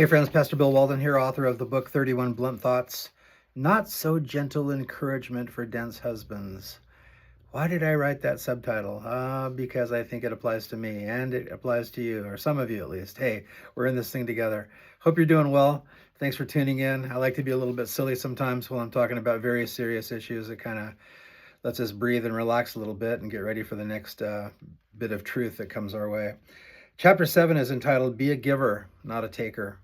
Hey friends, Pastor Bill Walden here, author of the book 31 Blunt Thoughts, Not So Gentle Encouragement for Dense Husbands. Why did I write that subtitle? Because I think it applies to me and it applies to you, or some of you at least. Hey, we're in this thing together. Hope you're doing well. Thanks for tuning in. I like to be a little bit silly sometimes when I'm talking about very serious issues. It kind of lets us breathe and relax a little bit and get ready for the next bit of truth that comes our way. Chapter 7 is entitled, Be a Giver, Not a Taker.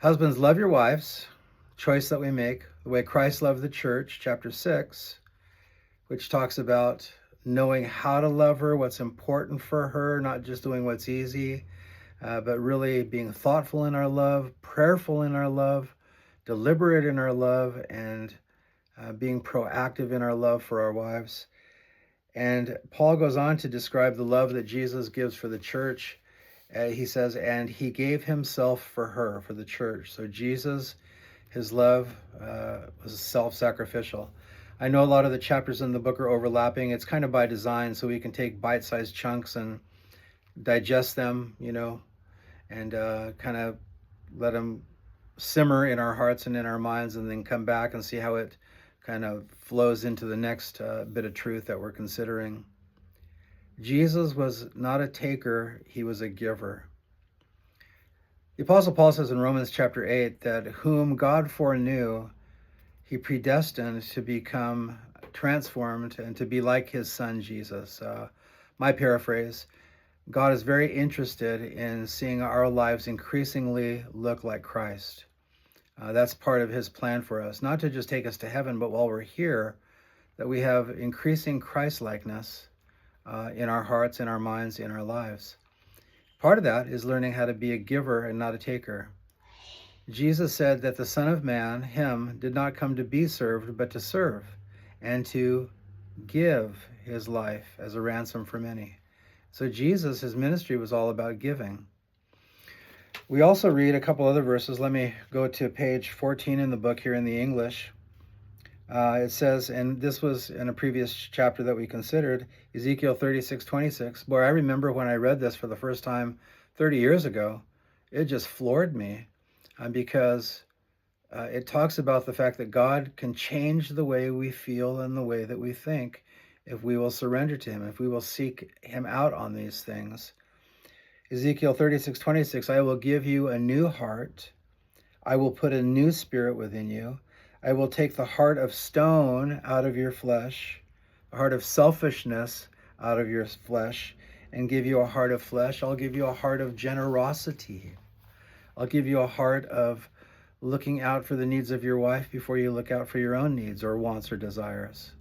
Husbands, love your wives, choice that we make, the way Christ loved the church, chapter 6, which talks about knowing how to love her, what's important for her, not just doing what's easy, but really being thoughtful in our love, prayerful in our love, deliberate in our love, and being proactive in our love for our wives. And Paul goes on to describe the love that Jesus gives for the church. He says, and he gave himself for her, for the church. So Jesus, his love was self-sacrificial. I know a lot of the chapters in the book are overlapping. It's kind of by design, so we can take bite-sized chunks and digest them, and kind of let them simmer in our hearts and in our minds, and then come back and see how it kind of flows into the next bit of truth that we're considering. Jesus was not a taker, he was a giver. The Apostle Paul says in Romans chapter 8 that whom God foreknew, he predestined to become transformed and to be like his son Jesus. My paraphrase, God is very interested in seeing our lives increasingly look like Christ. That's part of his plan for us, not to just take us to heaven, but while we're here, that we have increasing Christ-likeness in our hearts, in our minds, in our lives. Part of that is learning how to be a giver and not a taker. Jesus said that the Son of Man, him, did not come to be served, but to serve, and to give his life as a ransom for many. So Jesus, his ministry was all about giving. We also read a couple other verses. Let me go to page 14 in the book here in the English. It says, and this was in a previous chapter that we considered, Ezekiel 36:26. Boy, I remember when I read this for the first time 30 years ago, it just floored me because it talks about the fact that God can change the way we feel and the way that we think if we will surrender to him, if we will seek him out on these things. Ezekiel 36:26, I will give you a new heart. I will put a new spirit within you. I will take the heart of stone out of your flesh, the heart of selfishness out of your flesh, and give you a heart of flesh. I'll give you a heart of generosity. I'll give you a heart of looking out for the needs of your wife before you look out for your own needs or wants or desires.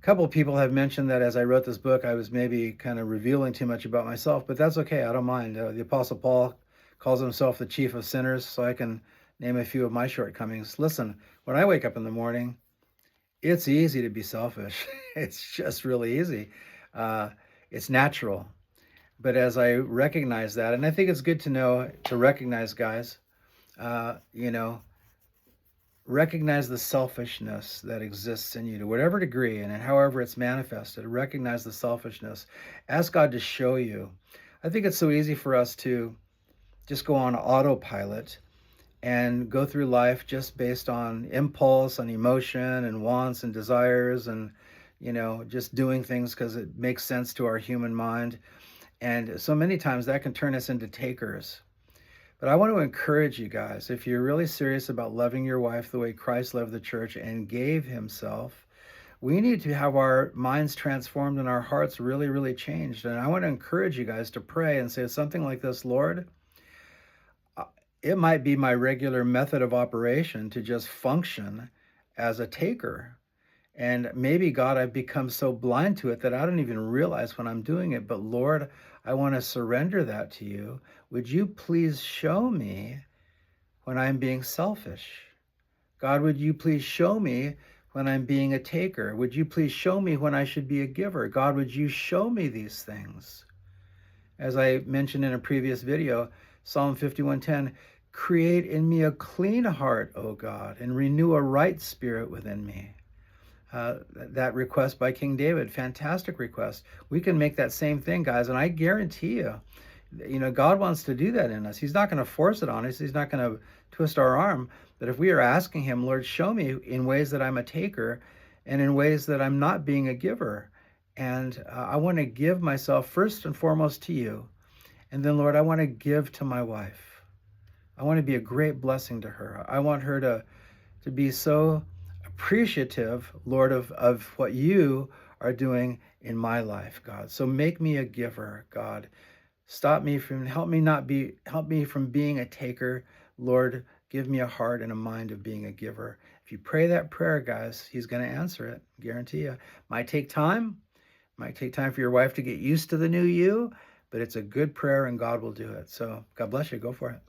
A couple of people have mentioned that as I wrote this book, I was maybe kind of revealing too much about myself, but that's okay. I don't mind. The Apostle Paul calls himself the chief of sinners, so I can name a few of my shortcomings. Listen, when I wake up in the morning, it's easy to be selfish. It's just really easy. It's natural. But as I recognize that, and I think it's good to know, to recognize, guys, recognize the selfishness that exists in you to whatever degree and however it's manifested. Recognize the selfishness. Ask God to show you. I think it's so easy for us to just go on autopilot and go through life just based on impulse, on emotion and wants and desires and, just doing things because it makes sense to our human mind. And so many times that can turn us into takers. But I want to encourage you guys, if you're really serious about loving your wife the way Christ loved the church and gave himself, we need to have our minds transformed and our hearts really, really changed. And I want to encourage you guys to pray and say something like this, Lord, it might be my regular method of operation to just function as a taker. And maybe, God, I've become so blind to it that I don't even realize when I'm doing it. But Lord, I want to surrender that to you. Would you please show me when I'm being selfish? God, would you please show me when I'm being a taker? Would you please show me when I should be a giver? God, would you show me these things? As I mentioned in a previous video, Psalm 51:10, create in me a clean heart, O God, and renew a right spirit within me. That request by King David, fantastic request. We can make that same thing, guys, and I guarantee you God wants to do that in us. He's not going to force it on us. He's not going to twist our arm. But if we are asking him, Lord, show me in ways that I'm a taker and in ways that I'm not being a giver. And I want to give myself first and foremost to you. And then, Lord, I want to give to my wife. I want to be a great blessing to her. I want her to be so appreciative, Lord, of what you are doing in my life, God. So make me a giver, God. Help me from being a taker. Lord, give me a heart and a mind of being a giver. If you pray that prayer, guys, he's going to answer it. Guarantee you. Might take time. Might take time for your wife to get used to the new you, but it's a good prayer and God will do it. So God bless you. Go for it.